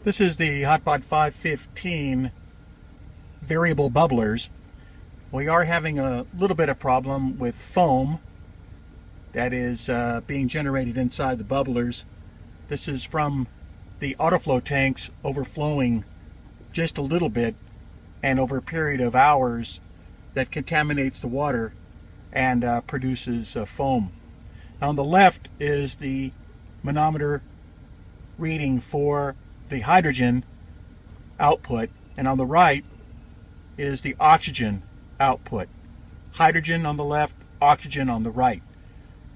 This is the Hotpot 515 variable bubblers. We are having a little bit of problem with foam that is being generated inside the bubblers. This is from the autoflow tanks overflowing just a little bit, and over a period of hours that contaminates the water and produces foam. Now on the left is the manometer reading for the hydrogen output, and on the right is the oxygen output. Hydrogen on the left, oxygen on the right.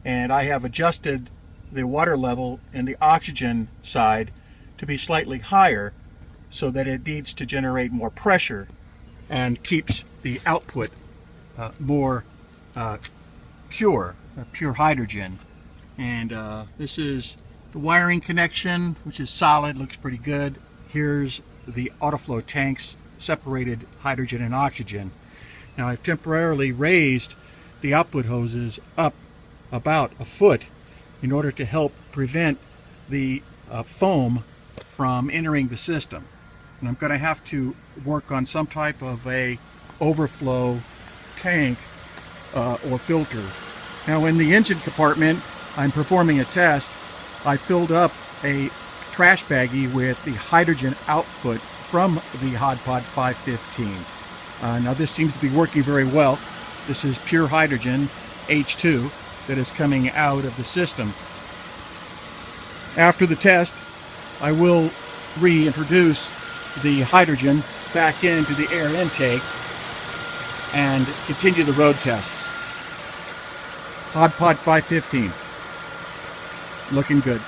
And I have adjusted the water level in the oxygen side to be slightly higher so that it needs to generate more pressure and keeps the output more pure hydrogen. And this is the wiring connection, which is solid, looks pretty good. Here's the autoflow tanks, separated hydrogen and oxygen. Now I've temporarily raised the output hoses up about a foot in order to help prevent the foam from entering the system. And I'm going to have to work on some type of a overflow tank or filter. Now in the engine compartment, I'm performing a test. I filled up a trash baggie with the hydrogen output from the Hotpot 515. Now this seems to be working very well. This is pure hydrogen, H2, that is coming out of the system. After the test, I will reintroduce the hydrogen back into the air intake and continue the road tests. Hotpot 515. Looking good.